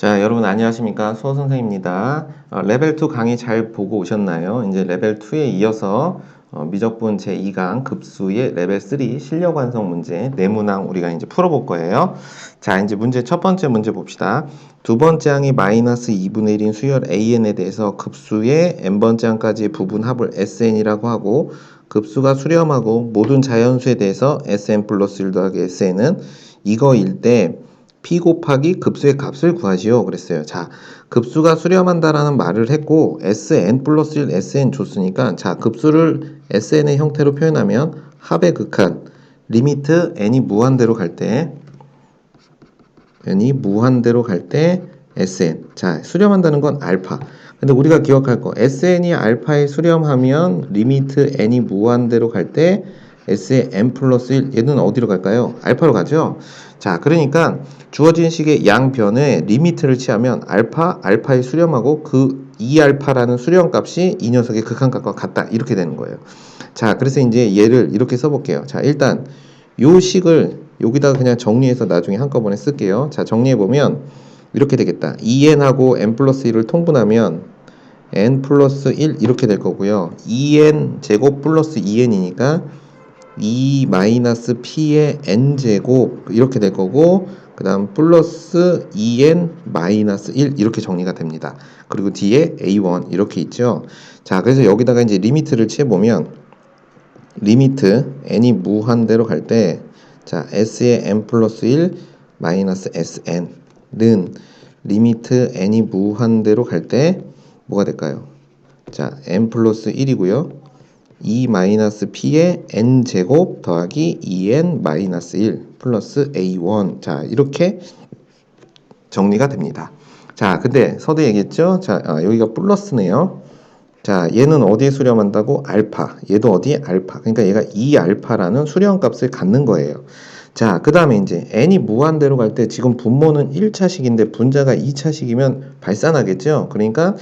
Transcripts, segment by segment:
자, 여러분 안녕하십니까? 수호 선생입니다. 레벨 2 강의 잘 보고 오셨나요? 이제 레벨 2에 이어서 미적분 제2강 급수의 레벨 3 실력 완성 문제 네모낭 우리가 이제 풀어볼 거예요. 자, 이제 문제 첫 번째 문제 봅시다. 두 번째 항이 마이너스 2분의 1인 수열 AN에 대해서 급수의 n번째 항까지의 부분 합을 SN이라고 하고 급수가 수렴하고 모든 자연수에 대해서 SN 플러스 1 더하기 SN은 이거일 때 P 곱하기 급수의 값을 구하시오 그랬어요. 자, 급수가 수렴한다라는 말을 했고 Sn 플러스 1 Sn 줬으니까 자, 급수를 Sn의 형태로 표현하면 합의 극한 리미트 n이 무한대로 갈 때 Sn 자, 수렴한다는 건 알파. 근데 우리가 기억할 거 Sn이 알파에 수렴하면 리미트 n이 무한대로 갈 때 S의 n 플러스 1 얘는 어디로 갈까요? 알파로 가죠. 자, 그러니까 주어진 식의 양변에 리미트를 취하면 알파에 수렴하고 그 2알파라는 수렴값이 이 녀석의 극한값과 같다. 이렇게 되는 거예요. 자, 그래서 이제 얘를 이렇게 써볼게요. 자, 일단 요 식을 여기다가 그냥 정리해서 나중에 한꺼번에 쓸게요. 자, 정리해보면 이렇게 되겠다. 2n하고 n 플러스 1을 통분하면 n 플러스 1 이렇게 될 거고요. 2n 제곱 플러스 2n이니까 2 마이너스 p의 n제곱 이렇게 될 거고 그 다음 플러스 2n 마이너스 1 이렇게 정리가 됩니다. 그리고 뒤에 a1 이렇게 있죠. 자, 그래서 여기다가 이제 리미트를 취해보면 리미트 n이 무한대로 갈 때 자, s의 n 플러스 1 마이너스 sn은 리미트 n이 무한대로 갈 때 뭐가 될까요? 자, n 플러스 1이고요. 2 마이너스 p의 n제곱 더하기 2n 마이너스 1 플러스 a1 자, 이렇게 정리가 됩니다. 자, 근데 서두 얘기했죠? 자, 여기가 플러스네요. 자, 얘는 어디에 수렴한다고? 알파. 얘도 어디에? 알파. 그러니까 얘가 2알파라는 수렴값을 갖는 거예요. 자, 그 다음에 이제 n이 무한대로 갈 때 지금 분모는 1차식인데 분자가 2차식이면 발산하겠죠? 그러니까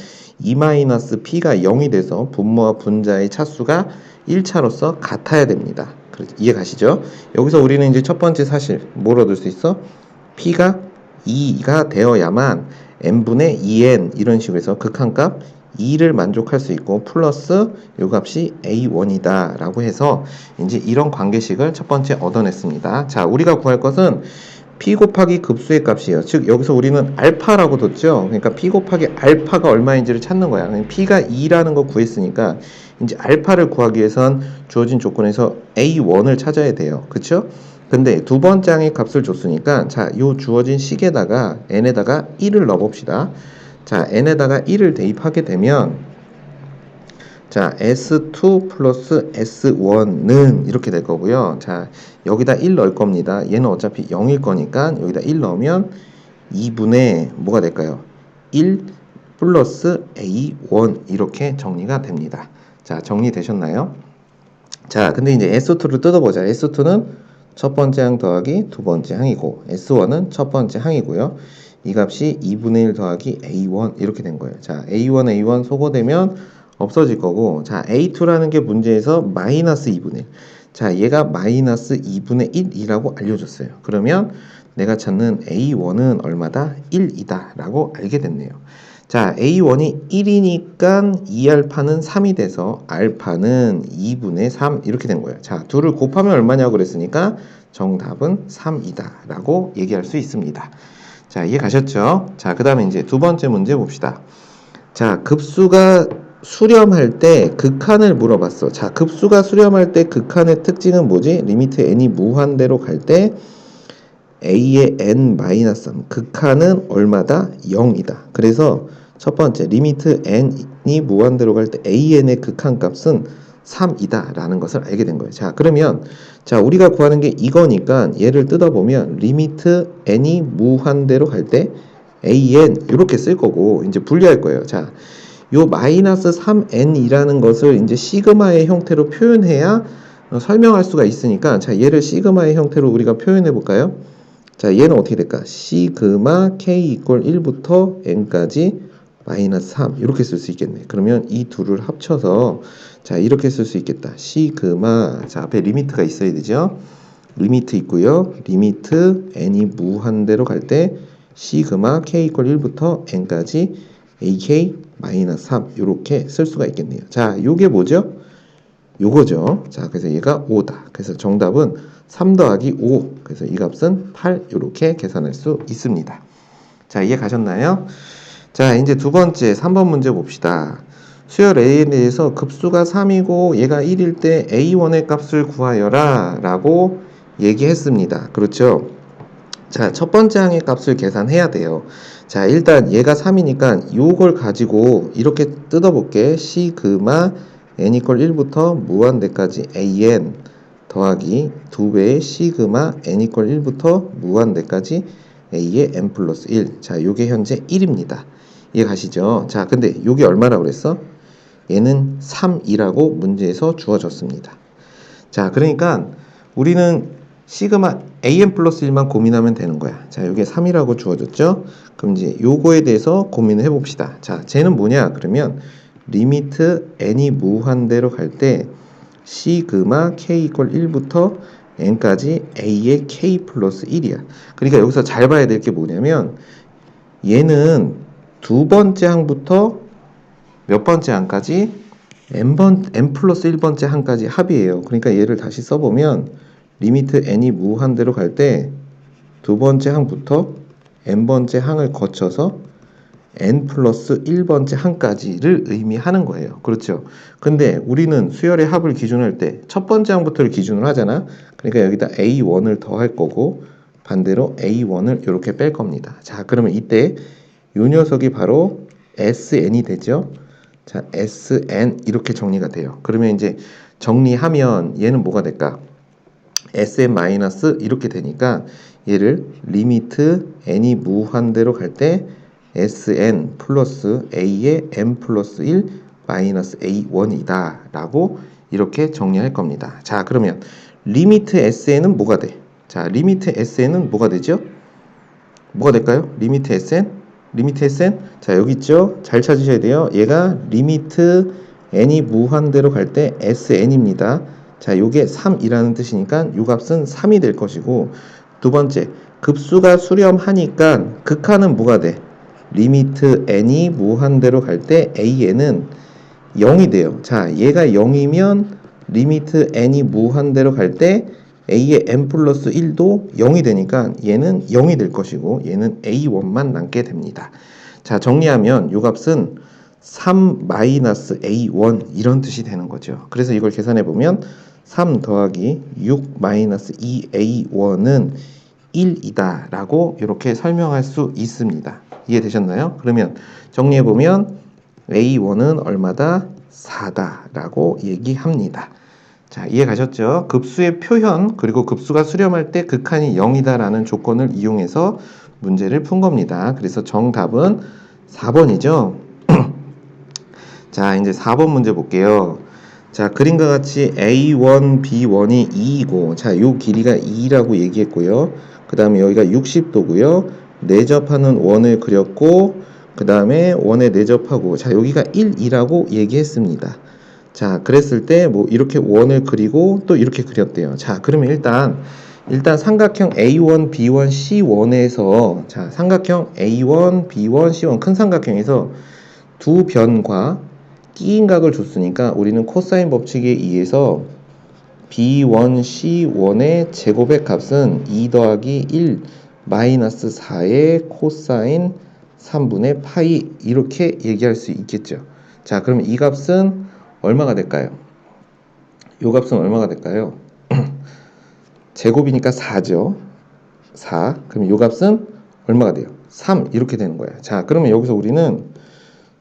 2-p가 0이 돼서 분모와 분자의 차수가 1차로서 같아야 됩니다. 이해 가시죠? 여기서 우리는 이제 첫 번째 사실 뭘 얻을 수 있어? p가 2가 되어야만 n분의 2n 이런 식으로 해서 극한값 2를 만족할 수 있고 플러스 요 값이 a1이다 라고 해서 이제 이런 관계식을 첫 번째 얻어냈습니다. 자, 우리가 구할 것은 p 곱하기 급수의 값이에요. 즉 여기서 우리는 알파라고 뒀죠. 그러니까 p 곱하기 알파가 얼마인지를 찾는 거야. p가 2라는 거 구했으니까 이제 알파를 구하기 위해선 주어진 조건에서 a1을 찾아야 돼요. 그쵸? 근데 두 번째 항의 값을 줬으니까 자, 요 주어진 식에다가 n에다가 1을 넣어봅시다. 자, n에다가 1을 대입하게 되면 자, S2 플러스 S1는 이렇게 될 거고요. 자, 여기다 1 넣을 겁니다. 얘는 어차피 0일 거니까 여기다 1 넣으면 2분의 뭐가 될까요? 1 플러스 A1 이렇게 정리가 됩니다. 자, 정리되셨나요? 자, 근데 이제 S2를 뜯어보자. S2는 첫 번째 항 더하기 두 번째 항이고 S1은 첫 번째 항이고요. 이 값이 2분의 1 더하기 A1 이렇게 된 거예요. 자, A1 소거되면 없어질 거고 자, A2라는 게 문제에서 마이너스 2분의 1 자, 얘가 마이너스 2분의 1이라고 알려줬어요. 그러면 내가 찾는 A1은 얼마다? 1이다 라고 알게 됐네요. 자, A1이 1이니까 2알파는 3이 돼서 알파는 2분의 3 이렇게 된 거예요. 자, 둘을 곱하면 얼마냐고 그랬으니까 정답은 3이다 라고 얘기할 수 있습니다. 자, 이해 가셨죠? 자, 그 다음에 이제 두 번째 문제 봅시다. 자, 급수가 수렴할 때 극한을 물어봤어. 자, 급수가 수렴할 때 극한의 특징은 뭐지? 리미트 n이 무한대로 갈 때 a의 n-3 극한은 얼마다? 0이다. 그래서 첫 번째 리미트 n이 무한대로 갈 때 an의 극한값은 3이다 라는 것을 알게 된 거예요. 자, 그러면 자, 우리가 구하는 게 이거니까 얘를 뜯어보면 리미트 n이 무한대로 갈 때 an 이렇게 쓸 거고 이제 분리할 거예요. 자, 요 마이너스 3n이라는 것을 이제 시그마의 형태로 표현해야 설명할 수가 있으니까 자, 얘를 시그마의 형태로 우리가 표현해 볼까요? 자, 얘는 어떻게 될까? 시그마 k 이퀄 1부터 n까지 마이너스 3 이렇게 쓸 수 있겠네. 그러면 이 둘을 합쳐서 자, 이렇게 쓸 수 있겠다. 시그마 자, 앞에 리미트가 있어야 되죠. 리미트 있고요. 리미트 n이 무한대로 갈 때 시그마 k 이퀄 1부터 n까지 ak-3 이렇게 쓸 수가 있겠네요. 자, 요게 뭐죠? 요거죠. 자, 그래서 얘가 5다. 그래서 정답은 3 더하기 5. 그래서 이 값은 8 이렇게 계산할 수 있습니다. 자, 이해 가셨나요? 자, 이제 두 번째 3번 문제 봅시다. 수열 A에 대해서 급수가 3이고 얘가 1일 때 A1의 값을 구하여라 라고 얘기했습니다. 그렇죠? 자, 첫 번째 항의 값을 계산해야 돼요. 자, 일단 얘가 3이니까 요걸 가지고 이렇게 뜯어볼게. 시그마 n 이퀄 1부터 무한대까지 an 더하기 2배의 시그마 n 이퀄 1부터 무한대까지 a의 n 플러스 1. 자, 요게 현재 1입니다. 이해 가시죠? 자, 근데 요게 얼마라고 그랬어? 얘는 3이라고 문제에서 주어졌습니다. 자, 그러니까 우리는 시그마 an 플러스 1만 고민하면 되는 거야. 자, 요게 3이라고 주어졌죠? 그럼 이제 요거에 대해서 고민을 해봅시다. 자, 쟤는 뭐냐? 그러면 리미트 n이 무한대로 갈 때 시그마 k 이퀄 1부터 n까지 a의 k 플러스 1이야. 그러니까 여기서 잘 봐야 될 게 뭐냐면 얘는 두 번째 항부터 몇 번째 항까지 n 플러스 1번째 항까지 합이에요. 그러니까 얘를 다시 써보면 리미트 n이 무한대로 갈 때 두 번째 항부터 n번째 항을 거쳐서 n 플러스 1번째 항까지를 의미하는 거예요. 그렇죠? 근데 우리는 수열의 합을 기준할 때 첫 번째 항부터를 기준으로 하잖아. 그러니까 여기다 a1을 더할 거고 반대로 a1을 이렇게 뺄 겁니다. 자, 그러면 이때 이 녀석이 바로 sn이 되죠. 자, sn 이렇게 정리가 돼요. 그러면 이제 정리하면 얘는 뭐가 될까? sn 마이너스 이렇게 되니까 얘를 리미트 n이 무한대로 갈 때 sn 플러스 a의 n 플러스 1 마이너스 a1이다 라고 이렇게 정리할 겁니다. 자, 그러면 리미트 sn은 뭐가 돼? 자, 리미트 sn은 뭐가 되죠? 뭐가 될까요? 리미트 sn? 리미트 sn? 자, 여기 있죠? 잘 찾으셔야 돼요. 얘가 리미트 n이 무한대로 갈 때 sn입니다. 자, 요게 3이라는 뜻이니까 요 값은 3이 될 것이고, 두 번째, 급수가 수렴하니까 극한은 뭐가 돼? 리미트 n이 무한대로 갈 때 an은 0이 돼요. 자, 얘가 0이면 리미트 n이 무한대로 갈 때 a의 n 플러스 1도 0이 되니까 얘는 0이 될 것이고 얘는 a1만 남게 됩니다. 자, 정리하면 요 값은 3 마이너스 a1 이런 뜻이 되는 거죠. 그래서 이걸 계산해 보면 3 더하기 6 마이너스 2a1은 1이다 라고 이렇게 설명할 수 있습니다. 이해되셨나요? 그러면 정리해보면 a1은 얼마다? 4다 라고 얘기합니다. 자, 이해 가셨죠? 급수의 표현 그리고 급수가 수렴할 때 극한이 0이다 라는 조건을 이용해서 문제를 푼 겁니다. 그래서 정답은 4번이죠. 자, 이제 4번 문제 볼게요. 자, 그림과 같이 A1, B1이 2이고, 자, 요 길이가 2라고 얘기했고요. 그 다음에 여기가 60도고요. 내접하는 원을 그렸고, 그 다음에 원에 내접하고, 자, 여기가 1, 2라고 얘기했습니다. 자, 그랬을 때 뭐 이렇게 원을 그리고 또 이렇게 그렸대요. 자, 그러면 일단 삼각형 A1, B1, C1에서, 자, 삼각형 A1, B1, C1 큰 삼각형에서 두 변과 끼인 각을 줬으니까 우리는 코사인 법칙에 의해서 B1, C1의 제곱의 값은 2 더하기 1 마이너스 4의 코사인 3분의 파이 이렇게 얘기할 수 있겠죠. 자, 그럼 이 값은 얼마가 될까요? 이 값은 얼마가 될까요? 제곱이니까 4죠. 4. 그럼 이 값은 얼마가 돼요? 3 이렇게 되는 거야. 자, 그러면 여기서 우리는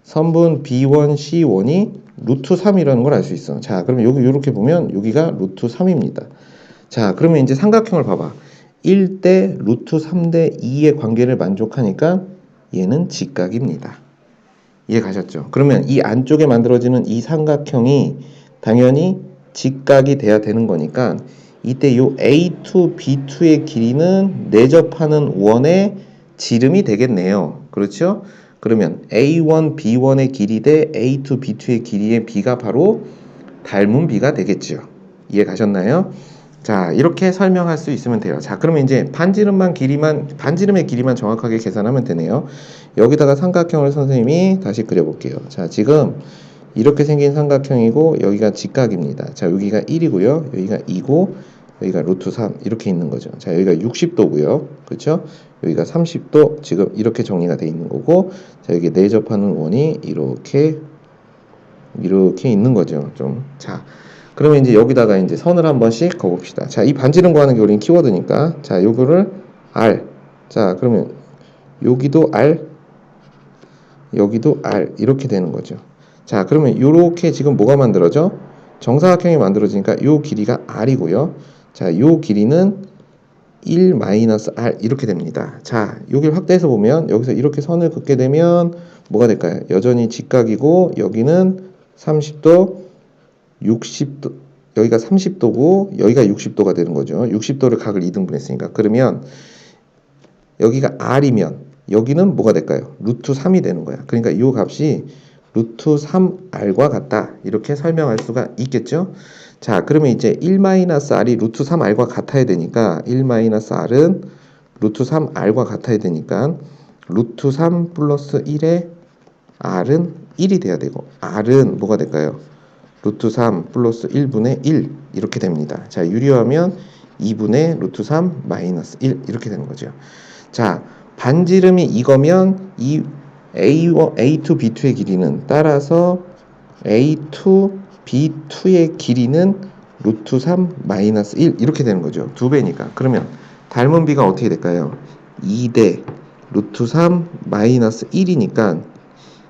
선분 B1, C1이 루트 3이라는 걸 알 수 있어. 자, 그러면 여기 이렇게 보면 여기가 루트 3입니다. 자, 그러면 이제 삼각형을 봐봐. 1대 루트 3대 2의 관계를 만족하니까 얘는 직각입니다. 이해 가셨죠? 그러면 이 안쪽에 만들어지는 이 삼각형이 당연히 직각이 돼야 되는 거니까 이때 요 A2, B2의 길이는 내접하는 원의 지름이 되겠네요. 그렇죠? 그러면 A1, B1의 길이 대 A2, B2의 길이의 비가 바로 닮은 비가 되겠죠. 이해 가셨나요? 자, 이렇게 설명할 수 있으면 돼요. 자, 그러면 이제 반지름의 길이만 정확하게 계산하면 되네요. 여기다가 삼각형을 선생님이 다시 그려볼게요. 자, 지금 이렇게 생긴 삼각형이고 여기가 직각입니다. 자, 여기가 1이고요. 여기가 2고 여기가 루트 3 이렇게 있는 거죠. 자, 여기가 60도고요. 그렇죠? 여기가 30도 지금 이렇게 정리가 돼 있는 거고 자, 여기 내접하는 원이 이렇게 있는 거죠. 좀. 자, 그러면 이제 여기다가 이제 선을 한 번씩 그어봅시다. 자, 이 반지름 구하는 게 우린 키워드니까. 자, 요거를 R. 자, 그러면 여기도 R, 여기도 R. 이렇게 되는 거죠. 자, 그러면 요렇게 지금 뭐가 만들어져? 정사각형이 만들어지니까 요 길이가 R이고요. 자, 요 길이는 1-R 이렇게 됩니다. 자, 여기를 확대해서 보면 여기서 이렇게 선을 긋게 되면 뭐가 될까요? 여전히 직각이고 여기는 30도, 60도, 여기가 30도고 여기가 60도가 되는 거죠. 60도를 각을 2등분했으니까. 그러면 여기가 R이면 여기는 뭐가 될까요? 루트 3이 되는 거야. 그러니까 이 값이 루트 3R과 같다. 이렇게 설명할 수가 있겠죠? 자, 그러면 이제 1-R이 루트 3R과 같아야 되니까 1-R은 루트 3R과 같아야 되니까 루트 3 플러스 1에 R은 1이 돼야 되고 R은 뭐가 될까요? 루트 3 플러스 1분의 1 이렇게 됩니다. 자, 유리하면 2분의 루트 3 마이너스 1 이렇게 되는 거죠. 자, 반지름이 이거면 이 A2, B2의 길이는 따라서 A2, B2의 길이는 루트 3 마이너스 1 이렇게 되는 거죠. 2배니까. 그러면 닮은 비가 어떻게 될까요? 2대 루트 3 마이너스 1이니까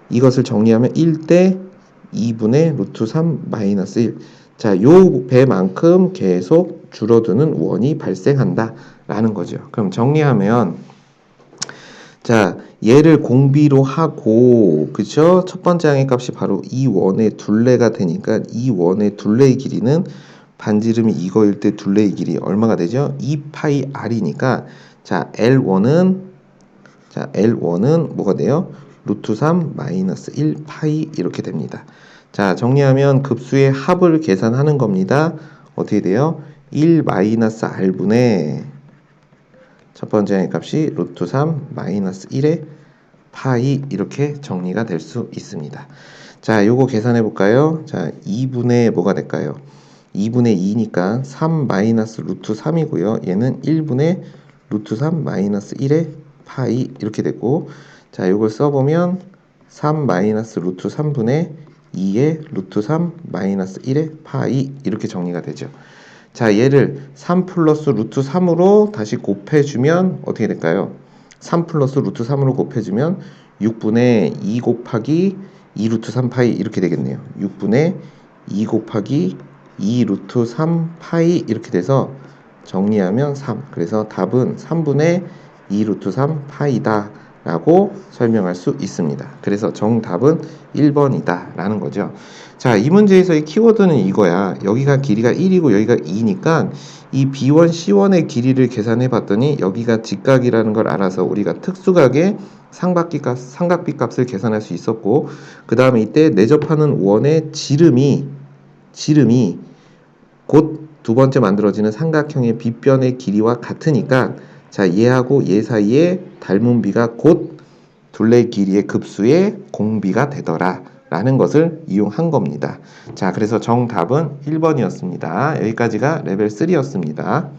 이것을 정리하면 1대 2분의 루트 3 마이너스 1. 자, 요 배만큼 계속 줄어드는 원이 발생한다 라는 거죠. 그럼 정리하면 자, 얘를 공비로 하고 그쵸? 첫 번째 항의 값이 바로 이 원의 둘레가 되니까 이 원의 둘레의 길이는 반지름이 이거일 때 둘레의 길이 얼마가 되죠? 2파이 r이니까 자, L1은 뭐가 돼요? 루트 3 마이너스 1 파이 이렇게 됩니다. 자, 정리하면 급수의 합을 계산하는 겁니다. 어떻게 돼요? 1 마이너스 r분의 첫 번째 항의 값이 루트 3 마이너스 1의 파이 이렇게 정리가 될 수 있습니다. 자, 요거 계산해 볼까요? 자, 2분의 뭐가 될까요? 2분의 2니까 3 마이너스 루트 3이고요. 얘는 1분의 루트 3 마이너스 1의 파이 이렇게 됐고 자, 요걸 써보면 3 마이너스 루트 3분의 2의 루트 3 마이너스 1의 파이 이렇게 정리가 되죠. 자, 얘를 3 플러스 루트 3으로 다시 곱해주면 어떻게 될까요? 3 플러스 루트 3으로 곱해주면 6분의 2 곱하기 2 루트 3 파이 이렇게 되겠네요. 6분의 2 곱하기 2 루트 3 파이 이렇게 돼서 정리하면 3. 그래서 답은 3분의 2 루트 3 파이다 라고 설명할 수 있습니다. 그래서 정답은 1번이다 라는 거죠. 자, 이 문제에서의 키워드는 이거야. 여기가 길이가 1이고 여기가 2니까 이 B1, C1의 길이를 계산해 봤더니 여기가 직각이라는 걸 알아서 우리가 특수각의 삼각비 값을 계산할 수 있었고 그 다음에 이때 내접하는 원의 지름이 곧 두 번째 만들어지는 삼각형의 빗변의 길이와 같으니까 자, 얘하고 얘 사이에 닮은 비가 곧 둘레 길이의 급수의 공비가 되더라 라는 것을 이용한 겁니다. 자, 그래서 정답은 1번이었습니다. 여기까지가 레벨 3였습니다.